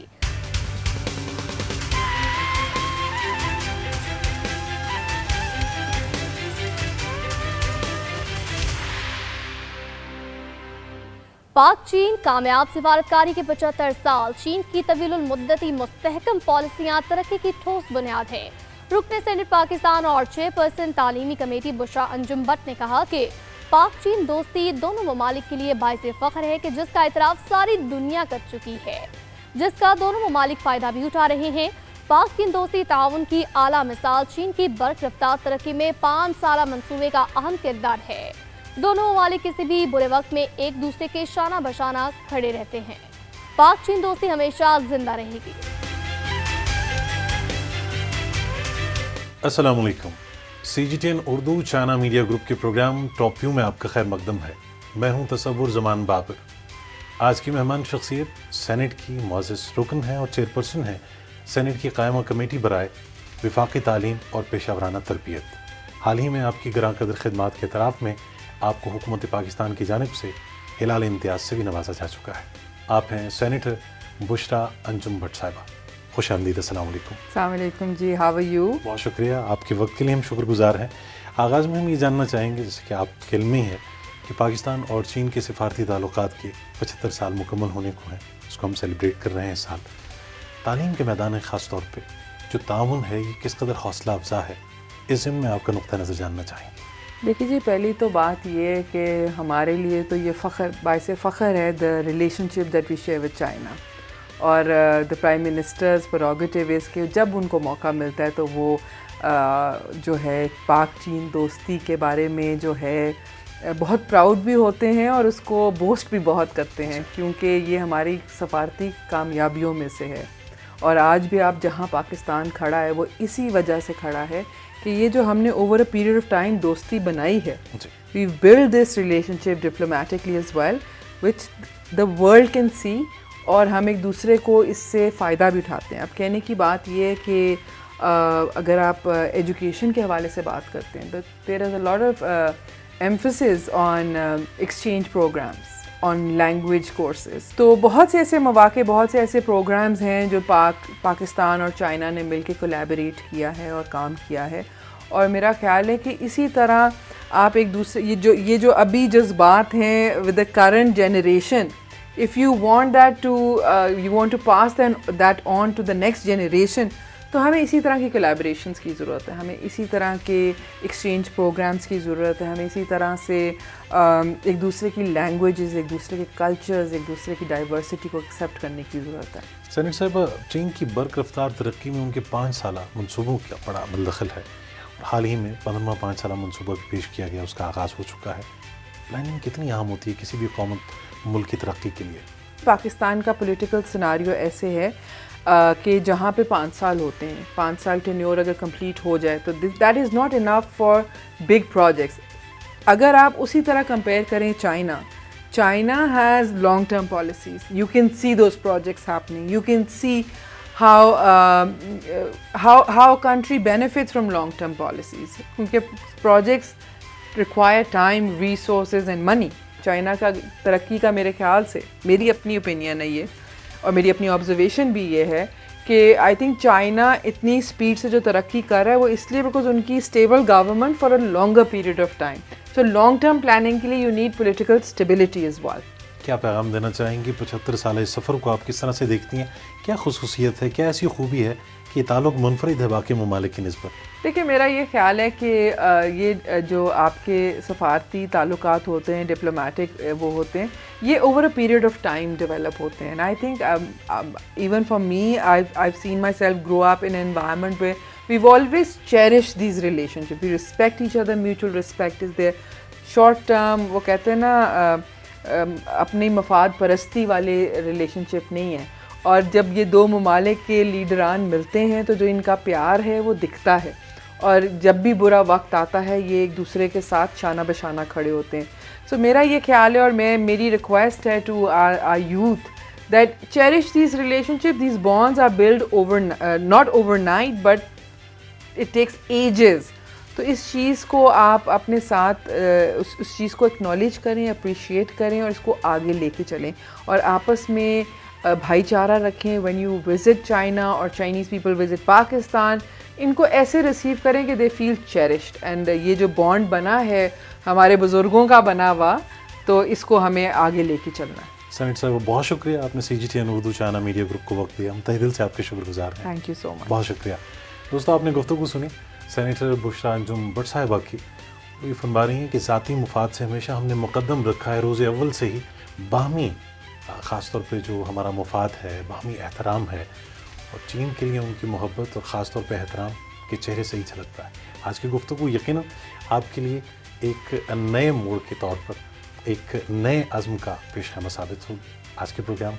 पाक चीन कामयाब सिफारतकारी के 75 साल। चीन की तवीलुल मुद्दती मुस्तहकम पॉलिसियां तरक्की की ठोस बुनियाद है। रुकने सेनेट पाकिस्तान और चेयरपर्सन तालीमी कमेटी बुशरा अंजुम भट्ट ने कहा कि पाक चीन दोस्ती दोनों ममालिक के लिए बाइसे फख्र है कि जिसका इतराफ सारी दुनिया कर चुकी है, जिसका दोनों ममालिक फायदा भी उठा रहे हैं। पाक चीन दोस्ती ताउन की आला मिसाल चीन की बरकरार तरक्की में 5 साला मंसूबे का अहम किरदार है। दोनों ममालिक किसी भी बुरे वक्त में एक दूसरे के शाना बशाना खड़े रहते हैं। पाक चीन दोस्ती हमेशा जिंदा रहेगी। अस्सलाम वालेकुम। CGTN Urdu China media group के प्रोग्राम टॉप व्यू में आपका खैर मकदम है। मैं हूं तसव्वुर ज़मान बाबर। आज की मेहमान शख्सियत सेनेट की मुअज़्ज़ज़ रुकन है और चेयरपर्सन है सेनेट की कायमा कमेटी बराए वफाकी तालीम और पेशावराना तरबियत। हाल ही में आपकी गरां कदर खिदमात के एतराफ़ में आपको हुकूमत पाकिस्तान की जानिब से हिलाल इम्तियाज़ से भी नवाजा जा चुका है। आप हैं सेनेटर बुशरा अंजुम भट्ट साहिबा। खुश आमदीद। अस्सलाम वालेकुम। अस्सलाम वालेकुम जी, हाउ आर यू? बहुत शुक्रिया, आपके वक्त के लिए हम शुक्रगुजार हैं। आगाज़ में हम ये जानना चाहेंगे, जैसे कि आपके इल्म में है कि पाकिस्तान और चीन के सिफारती ताल्लुकात के 75 साल मुकम्मल होने को हैं, उसको हम सेलिब्रेट कर रहे हैं इस साल। तालीम के मैदान में ख़ास तौर पे जो ताउन है ये किस कदर हौसला अफजा है, इस ज़िम्मे में आपका नुक्ता नज़र जानना चाहेंगे। देखिए जी, पहली तो बात ये है कि हमारे लिए तो ये फ़ख्र बाइस फ़ख्र है the relationship that we share with China, और the prime minister's prerogative is कि जब उनको मौका मिलता है तो वो जो है पाक चीन दोस्ती के बारे में जो है बहुत प्राउड भी होते हैं और उसको बोस्ट भी बहुत करते हैं, क्योंकि ये हमारी सफारती कामयाबियों में से है। और आज भी आप जहाँ पाकिस्तान खड़ा है वो इसी वजह से खड़ा है कि ये जो हमने over a period of time दोस्ती बनाई है, we build this relationship diplomatically as well which the world can see, और हम एक दूसरे को इससे फ़ायदा भी उठाते हैं। अब कहने की बात ये है कि अगर आप एजुकेशन के हवाले से बात करते हैं तो there is a lot of emphasis on exchange programmes, on language courses. तो बहुत से ऐसे मौके, बहुत से ऐसे प्रोग्राम्स हैं जो पाकिस्तान और चाइना ने मिलकर कोलैबोरेट किया है और काम किया है। और मेरा ख्याल है कि इसी तरह आप एक दूसरे ये जो अभी जज्बात हैं with the current generation, if you want that to you want to pass that on to the next generation, तो हमें इसी तरह की कोलैबोरेशंस की ज़रूरत है, हमें इसी तरह के एक्सचेंज प्रोग्राम्स की ज़रूरत है, हमें इसी तरह से एक दूसरे की लैंग्वेजेस, एक दूसरे के कल्चर्स, एक दूसरे की डाइवर्सिटी को एक्सेप्ट करने की ज़रूरत है। सेनेट साहब, चीन की बरकरार तरक्की में उनके 5 साला मनसूबों का बड़ा दखल है। हाल ही में 15वां 5 साला मनसूबा भी पेश किया गया, उसका आगाज़ हो चुका है। प्लानिंग कितनी अहम होती है किसी भी कौम मुल्क की तरक्की के लिए? पाकिस्तान का पॉलिटिकल सिनारियो ऐसे है कि जहाँ पे 5 साल होते हैं, 5 साल टेन्योर अगर कंप्लीट हो जाए तो that is not enough for big projects. अगर आप उसी तरह कंपेयर करें China has long term policies, you can see those projects happening, you can see how a country benefits from long term policies, क्योंकि projects require time, resources and money. China का तरक्की का मेरे ख्याल से, मेरी अपनी ओपिनियन है ये और मेरी अपनी ऑब्जर्वेशन भी ये है कि आई थिंक चाइना इतनी स्पीड से जो तरक्की कर रहा है वो इसलिए बिकॉज उनकी stable government for a longer period of time. So long term planning के लिए you need political stability is well. क्या पैगाम देना चाहेंगी 75 साल इस सफ़र को आप किस तरह से देखती हैं? क्या खुसूसियत है, क्या ऐसी खूबी है कि ताल्लुक़ मुनफरिद है बाकी ममालिक की निस्बत? देखिए, मेरा ये ख्याल है कि ये जो आपके सफारती ताल्लुकात होते हैं, डिप्लोमेटिक वो होते हैं, ये over a period of time develop होते हैं। And I think even for me, I've seen myself grow up in an environment where we've always cherished these relationships. We respect each other, mutual respect is there. Short term, वो कहते हैं ना अपनी मफाद परस्ती वाले relationship नहीं है। और जब ये दो ममालिक के लीडरान मिलते हैं तो जो इनका प्यार है वो दिखता है, और जब भी बुरा वक्त आता है ये एक दूसरे के साथ शाना बशाना खड़े होते हैं। सो मेरा ये ख्याल है और मेरी रिक्वेस्ट है to our youth that cherish these relationship, these bonds are build over not overnight but it takes ages. तो इस चीज़ को आप अपने साथ उस चीज़ को एक्नॉलेज करें, अप्रिशिएट करें और इसको आगे लेके चलें और आपस में भाईचारा रखें। व्हेन यू विज़िट चाइना और चाइनीज़ पीपल विज़िट पाकिस्तान, इनको ऐसे रिसीव करें कि दे फील चेरिश्ड। एंड ये जो बॉन्ड बना है हमारे बुज़ुर्गों का बना हुआ, तो इसको हमें आगे लेके चलना है। सेनेट साहब, बहुत शुक्रिया, आपने CGTN Urdu China media group को वक्त दिया। हम तहे दिल से आपके शुक्रगुजार हैं। Thank you so much. बहुत शुक्रिया। दोस्तों, आपने गुफ्तगू सुनी सेनेटर बुशरा अंजुम भट्ट साहिबा की। वो ये फरमा रही हैं कि ज़ाती मुफाद से हमेशा हमने मुकद्दम रखा है रोज़ अव्वल से ही बाहमी, ख़ास तौर पे जो हमारा मुफाद है, बाहमी एहतराम है, اور چین کے لیے ان کی محبت اور ख़اص طور پہ احترام کے چہرے سے ہی جھلکتا ہے. آج کی گفتگو یقیناً آپ کے لیے ایک نئے موڑ کے طور پر ایک نئے عزم کا پیش خیمہ ثابت ہوگی. آج کے پروگرام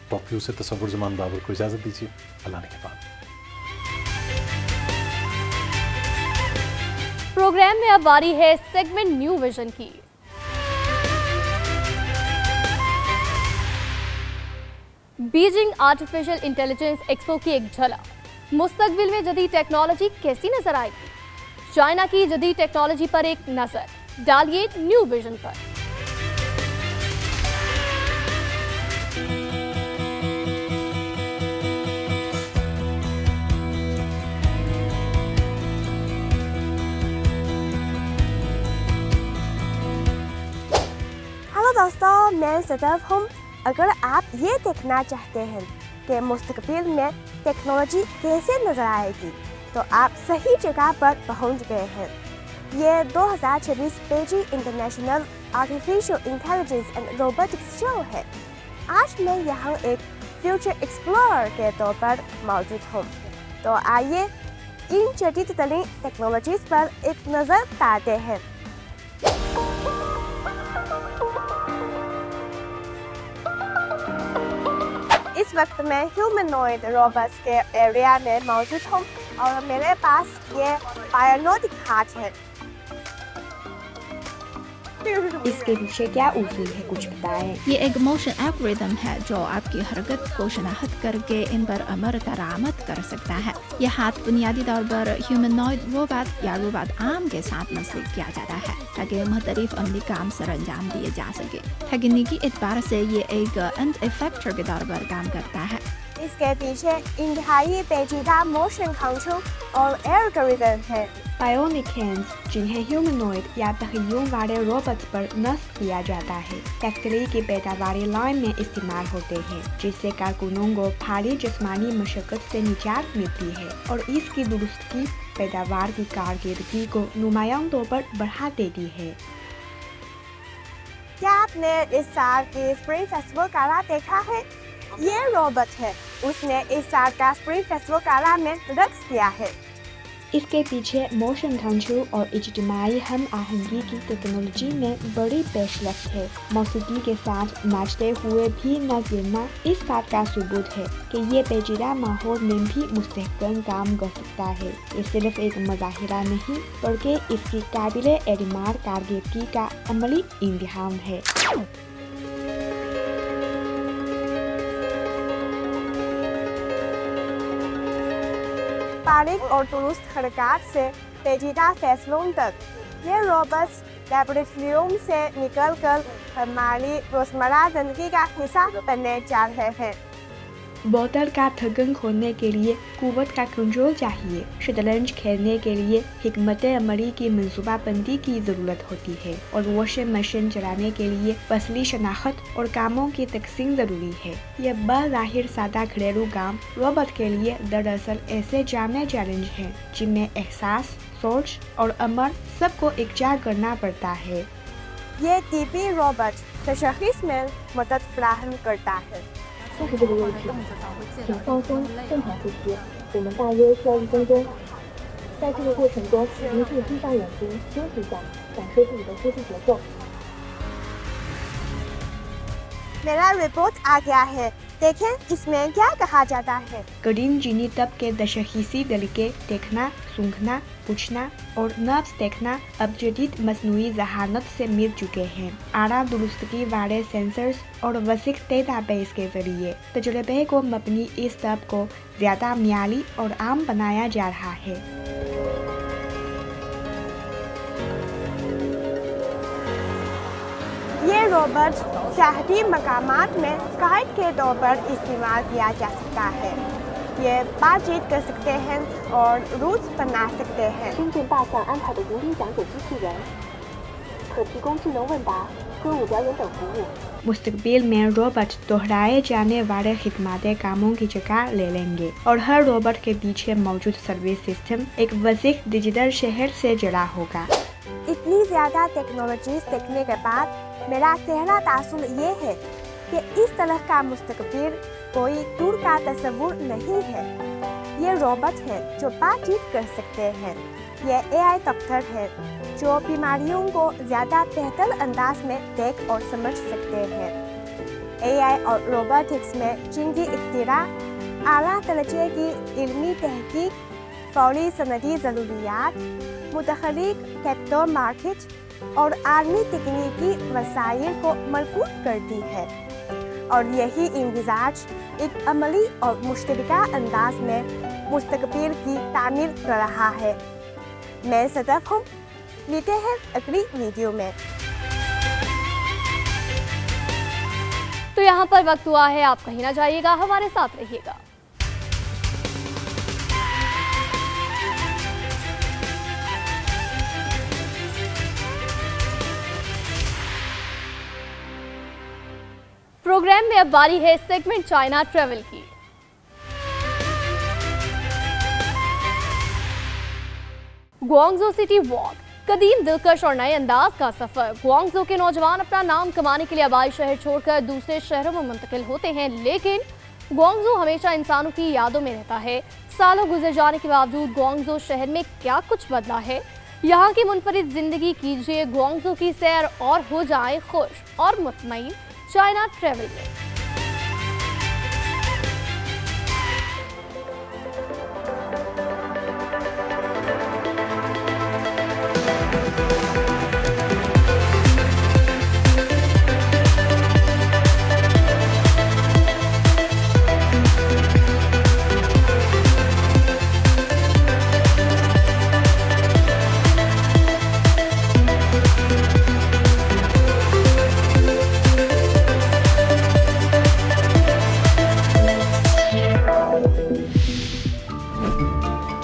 ٹاپ ویو سے تصور زمان بابر کو اجازت دیجیے. اللہ نے کے بعد پروگرام میں اب باری ہے سیگمنٹ نیو ویژن کی. بیجنگ آرٹیفیشل انٹیلیجنس ایکسپو کی ایک جھلک. مستقبل میں جدید ٹیکنالوجی کیسی نظر آئے گی؟ چائنا کی جدید ٹیکنالوجی پر ایک نظر ڈالیے نیو ویژن پر. ہیلو دوستوں، میں صدف ہوں. اگر آپ یہ دیکھنا چاہتے ہیں کہ مستقبل میں ٹیکنالوجی کیسے نظر آئے گی تو آپ صحیح جگہ پر پہنچ گئے ہیں. یہ 2026 Beijing international artificial intelligence and robotics show ہے. آج میں یہاں ایک فیوچر ایکسپلورر کے طور پر موجود ہوں. تو آئیے ان جدید ترین ٹیکنالوجیز پر ایک نظر ڈالتے ہیں. اس وقت میں ہیومنوئڈ روبوٹس کے ایریا میں موجود ہوں اور میرے پاس یہ بائیونٹک ہارٹ ہے. اس کے پیچھے کیا اصول ہے، کچھ بتائیں. یہ ایک موشن الگوریتم ہے جو آپ کی حرکت کو شناخت کر کے ان پر عمل درآمد کر سکتا ہے. یہ ہاتھ بنیادی طور پر ہیومنوئڈ روبوٹ یا روبوٹ عام کے ساتھ منسلک کیا جاتا ہے تاکہ مختلف عملی کام سر انجام دیے جا سکے. تکنیکی اعتبار سے یہ ایک اینڈ افیکٹر کے طور پر کام کرتا ہے. اس کے پیچھے انتہائی پیچیدہ موشن کنٹرول اور الگوریتم ہے. بائیونک ہینڈز جنہیں ہیومنوئڈ یا تخیل والے روبوٹس پر نصب کیا جاتا ہے فیکٹری کی پیداواری لائن میں استعمال ہوتے ہیں، جس سے کارکنوں کو بھاری جسمانی مشقت سے نجات ملتی ہے اور اس کی درستگی پیداوار کی کارکردگی کو نمایاں طور پر بڑھا دیتی ہے. کیا آپ نے اس سال کی اسپرنگ فیسٹیول کالا دیکھا ہے؟ یہ روبوٹ ہے. اس نے اس سال کا اسپرنگ فیسٹیول کالا میں رقص کیا ہے. اس کے پیچھے موشن کنٹرول اور اجتماعی ہم آہنگی کی ٹیکنالوجی میں بڑی پیش رفت ہے. موسیقی کے ساتھ ناچتے ہوئے بھی نہ گرنا اس بات کا ثبوت ہے کہ یہ پیچیدہ ماحول میں بھی مستحکم کام کر سکتا ہے. یہ صرف ایک مظاہرہ نہیں بلکہ اس کی قابل اعتماد کارکردگی کا عملی امتحان ہے. باریک اور درست حرکات سے پیچیدہ فیصلوں تک یہ روبوٹس لیبارٹریوں سے نکل کر ہماری روزمرہ زندگی کا حصہ بننے جا رہے ہیں. بوتل کا ڈھکن کھولنے کے لیے قوت کا کنٹرول چاہیے. شطرنج کھیلنے کے لیے حکمت عملی کی منصوبہ بندی کی ضرورت ہوتی ہے اور واشنگ مشین چلانے کے لیے فصلی شناخت اور کاموں کی تقسیم ضروری ہے. یہ بظاہر سادہ گھریلو کام روبوٹ کے لیے دراصل ایسے جامع چیلنج ہیں جن میں احساس، سوچ اور عمل سب کو یکجا کرنا پڑتا ہے. یہ طبی روبوٹ تشخیص میں مدد فراہم کرتا ہے.但是这个位置，请放松，正常呼吸。我们大约需要1分钟。在这个过程中，您可以闭上眼睛休息一下，感受自己的呼吸节奏。 میرا رپورٹ آ گیا ہے. دیکھیں اس میں کیا کہا جاتا ہے. قدیم جینی طب کے تشخیصی طریقے دیکھنا، سونگھنا، پوچھنا اور نبض دیکھنا اب جدید مصنوعی ذہانت سے مل چکے ہیں. اعلیٰ درستگی والے سینسرز اور وسیع ڈیٹا بیس کے ذریعے تجربے کو مبنی اس طب کو زیادہ معیاری اور عام بنایا جا رہا ہے. یہ روبوٹ سیاحتی مقامات میں گائیڈ کے طور پر استعمال کیا جا سکتا ہے. یہ بات چیت کر سکتے ہیں اور روٹس بنا سکتے ہیں. 深圳大象安排的如临讲解机器人，可提供智能问答、歌舞表演等服务。 مستقبل میں روبوٹ دہرائے جانے والے خدمات کاموں کی جگہ لے لیں گے اور ہر روبوٹ کے پیچھے موجود سروس سسٹم ایک وسیع ڈیجیٹل شہر سے جڑا ہوگا. اتنی زیادہ ٹیکنالوجیز دیکھنے کے بعد میرا پہلا تاثر یہ ہے कि इस तरह का मुस्तकबिल कोई दूर का तस्वुर नहीं है। ये रोबोट हैं जो बातचीत कर सकते हैं। ये AI डॉक्टर हैं जो बीमारियों को ज़्यादा बेहतर अंदाज में देख और समझ सकते हैं। AI और रोबोटिक्स में जिनकी इख्तिरा, आला दर्जे की इल्मी तहकीक, फौरी सनदी ज़रूरियात, मुतखलिक कैपिटल मार्केट और आलमी तकनीकी वसाइल को मजबूत करती है और यही इंतजाज एक अमली और मुश्तरका अंदाज में मुस्तकबिल की तामीर कर रहा है। मैं सदफ हूँ, मिलते हैं अगली वीडियो में। तो यहाँ पर वक्त हुआ है, आप कहीं ना जाइएगा, हमारे साथ रहिएगा। प्रोग्राम में अब बारी है सेगमेंट चाइना ट्रैवल की। ग्वांगझो सिटी वॉक, कदीम, दिलकश और नए अंदाज का सफर। ग्वांगझो के नौजवान अपना नाम कमाने के लिए आबाई शहर छोड़कर दूसरे शहरों में मुंतकिल होते हैं, लेकिन ग्वांगझो हमेशा इंसानों की यादों में रहता है। सालों गुजर जाने के बावजूद ग्वांगझो शहर में क्या कुछ बदला है, यहाँ की मुनफरिद जिंदगी कीजिए ग्वांगझो की सैर और हो जाएं खुश और मुतमईन चाइना ट्रैवल में।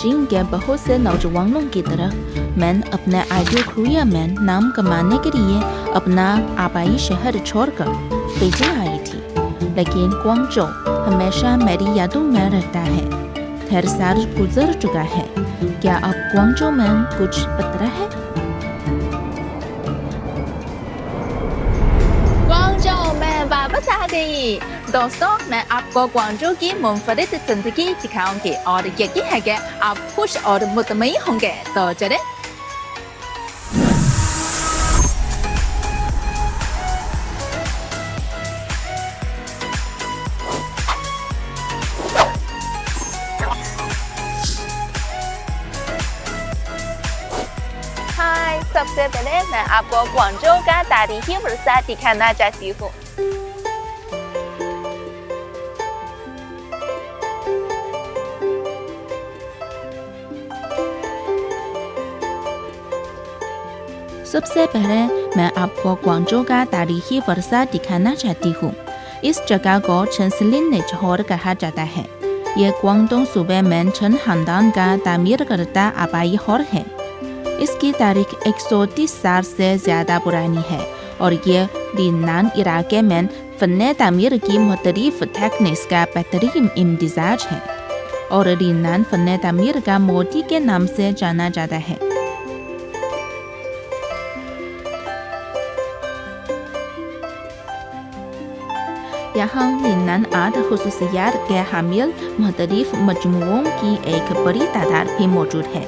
चीन के बहुत से नौजवानों की तरह मैं अपने आइडियल करियर में नाम कमाने के लिए अपना आबाई शहर छोड़कर बीजिंग आई थी, लेकिन ग्वांगझो हमेशा मेरी यादों में रहता है। खैर साल गुजर चुका है, क्या अब ग्वांगझो में कुछ बदला है? ग्वांगझो में वापस आ गई। दोस्तों, मैं आपको ग्वांगझो की मुनफरिद जिंदगी दिखाऊंगी और यकीन है कि आप खुश और मुतमईन होंगे। तो चलें। हाय, सबसे पहले मैं आपको ग्वांगझो का तारीखी वर्षा दिखाना चाहती हूँ। सबसे पहले मैं आपको ग्वांगझो का तारीखी वर्षा दिखाना चाहती हूँ। इस जगह को छनसलिन नेचहौर कहा जाता है। यह ग्वांगडोंग सूबे में छन खानदान का तामीर करता आबाई हॉर है। इसकी तारीख 130 साल से ज़्यादा पुरानी है और यह लिन्नान इलाके में फन्ने तामीर की मुख्तलिफ टेक्निक्स का बेहतरीन इम्तिजाज है और लिन्नान फन्ने तामीर का मोती के नाम से जाना जाता है। यहाँ लिन्नान आर्ट खुसूसियात के हामिल मुख्तलिफ मजमुओं की एक बड़ी तादाद भी मौजूद है।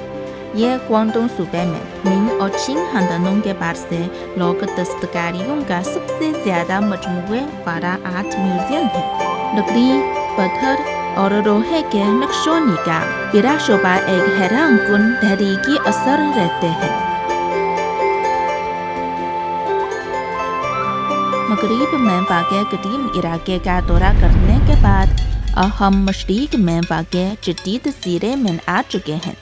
यह ग्वांगडोंग सूबे में मिंग और चिंग खानदानों के बाद से लोक दस्तकारियों का सबसे ज़्यादा मजमुए वाला आर्ट म्यूजियम है। लकड़ी, पत्थर और लोहे के नक्शों का बिलाशुबा एक हैरान कुन तहरीकी असर रहते हैं। मगरिब में वाक़े कदीम इलाके का दौरा करने के बाद हम मशरिक में वाक़े जदीद ज़ीरे में आ चुके हैं।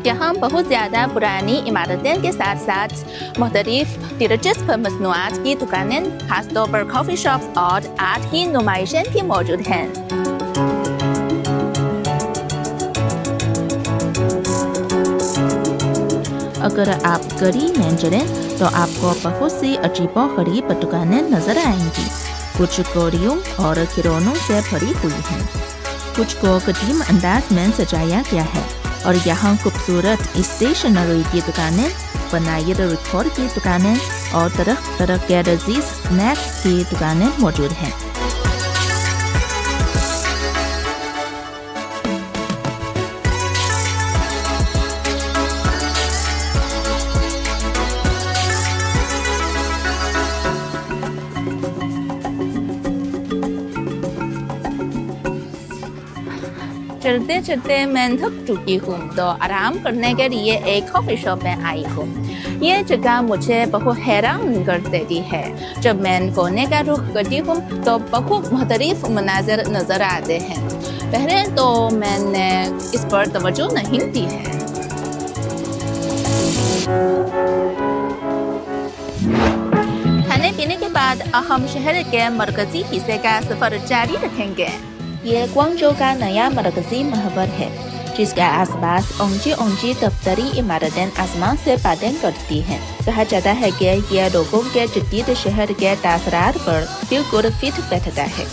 यहाँ बहुत ज़्यादा पुरानी इमारतें के साथ साथ मुख्तलिफ दिलचस्प मसनूआत की दुकानें, खासतौर पर कॉफ़ी शॉप्स और आर्ट की नुमाइशें भी मौजूद हैं। अगर आप गली में चलें तो आपको बहुत सी अजीबोगरीब दुकानें नजर आएंगी। कुछ कोरियों और खिलौनों से भरी हुई हैं, कुछ को कदीम अंदाज में सजाया गया है और यहाँ खूबसूरत स्टेशनरी की दुकानें, बनाइर रिकॉर्ड की दुकानें और तरह तरह के लजीज स्नैक्स की दुकानें मौजूद हैं। चलते चलते मैं थक चुकी हूँ तो आराम करने के लिए एक कॉफ़ी शॉप में आई हूँ। ये जगह मुझे बहुत हैरान कर देती है। जब मैं कोने का रुख करती हूँ तो बहुत मुख्तलिफ मनाज़र नज़र आते हैं। पहले तो मैंने इस पर तवज्जो नहीं दी है। खाने पीने के बाद हम शहर के मरकजी हिस्से का सफ़र जारी रखेंगे। ये ग्वांगझो का नया मरकजी महवर है, जिसका आसपास ऊंची ऊंची दफ्तरी इमारतें आसमान से बातें करती हैं। कहा जाता है कि यह लोगों के जदीद शहर के तासरात पर बिल्कुल फिट बैठता है।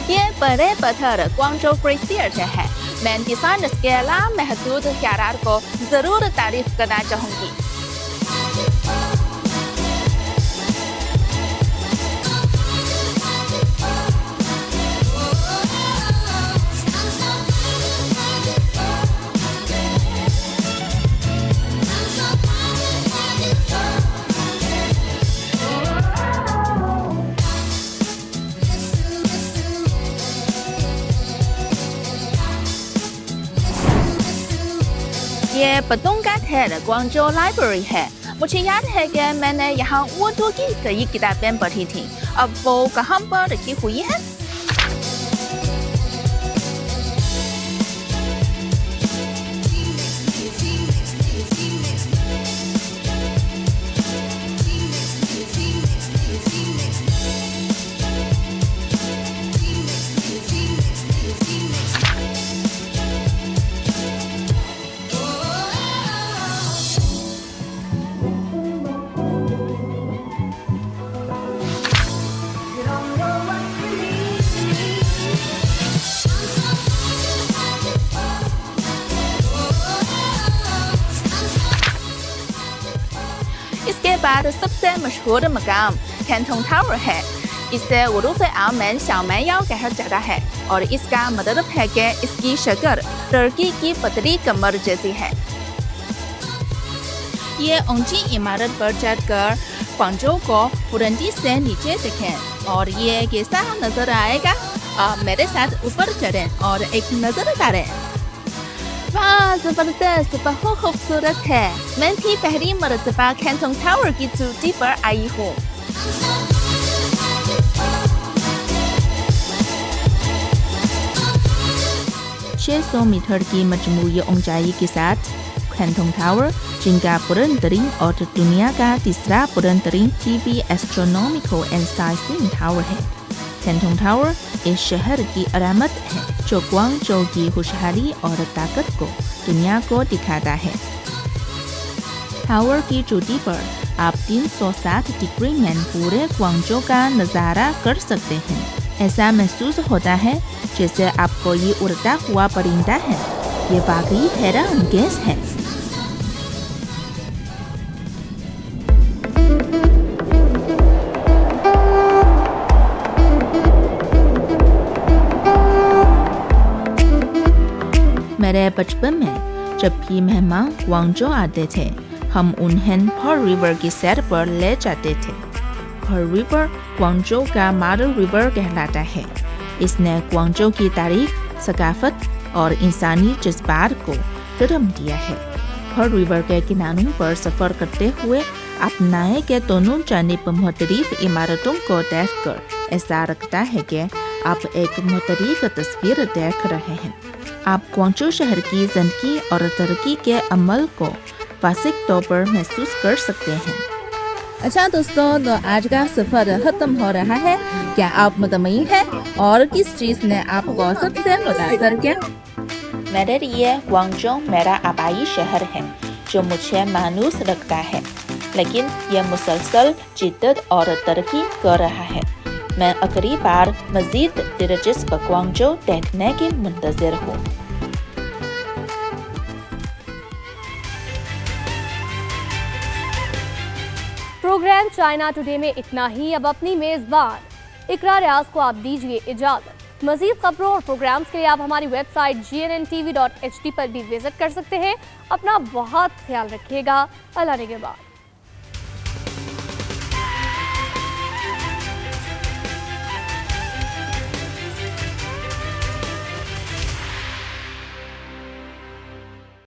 ये बड़े पत्थर ग्वांगझो ग्रेट थिएटर है। मैं डिजाइनर्स के लामहदूद ख्यालात को जरूर तारीफ करना चाहूँगी। ये पतंगा थेर ग्वांगझो लाइब्रेरी है। मुझे याद है कि मैंने यहाँ उर्दू की कई किताबें पढ़ी थी। अब वो कहाँ पर रखी हुई है? इसके बाद सबसे मशहूर मकाम कैंटोन टावर है। इसे उर्दू आम में शाओमेयाओ कहा जाता है और इसका मतलब है कि इसकी शक्ल टर्की की पतली कमर जैसी है। ये ऊंची इमारत पर चढ़कर ग्वांगझो को बुलंदी से नीचे देखें और ये कैसा नजर आएगा। आप मेरे साथ ऊपर चढ़ें और एक नजर डालें। वाह, जबरदस्त, बहुत खूबसूरत है। मैं भी पहली मरतबा कैंटोन टावर की चोटी पर आई हूँ। सौ मीटर की मजमूई ऊंचाई के साथ कैंटोन टावर, जिनका बुलंद तरीन और दुनिया का तीसरा बुलंद तरीन टीवी एस्ट्रोनॉमिकल एंड साइंसिंग टावर है। कैंटोन टावर इस शहर की अलामत है जो ग्वांगझो की खुशहाली और ताकत को दुनिया को दिखाता है। टावर की चोटी पर आप 360 डिग्री में पूरे ग्वांगझो का नज़ारा कर सकते हैं। ऐसा महसूस होता है जैसे आपको ये उड़ता हुआ परिंदा है। ये वाकई हैरानअंगेज है। मेरे बचपन में जब भी मेहमान ग्वांगझो आते थे, हम उन्हें पर्ल रिवर की सैर पर ले जाते थे। पर्ल रिवर ग्वांगझो का मॉडल रिवर कहलाता है। इसने ग्वांगझो की तारीख, सकाफत और इंसानी जज्बात को जन्म दिया है। पर्ल रिवर के किनारों पर सफ़र करते हुए आप नाव के दोनों जानिब मुख्तलिफ इमारतों को देखकर ऐसा लगता है कि आप एक मुख्तलिफ तस्वीर देख रहे हैं। आप ग्वांगझो शहर की ज़िंदगी और तरक्की के अमल को वाज़ेह तौर पर महसूस कर सकते हैं। अच्छा दोस्तों, तो आज का सफ़र ख़त्म हो रहा है। क्या आप मुतमईन हैं और किस चीज़ ने आपको सबसे मुतासर किया? मेरे लिए ग्वांगजो मेरा आबाई शहर है जो मुझे मायूस रखता है, लेकिन यह मुसलसल जिद्दत और तरक्की कर रहा है। मैं अगली बार मजीद दिलचस्प ग्वांगजो देखने की मुंतज़िर हूँ। प्रोग्राम चाइना टुडे में इतना ही। अब अपनी मेज़बान इकरा रियाज को आप दीजिए इजाज़त। मज़ीद खबरों और प्रोग्राम्स के लिए आप हमारी वेबसाइट GNNTV.HT पर भी विजिट कर सकते हैं। अपना बहुत ख्याल रखिएगा। अल्लाह निगहबान।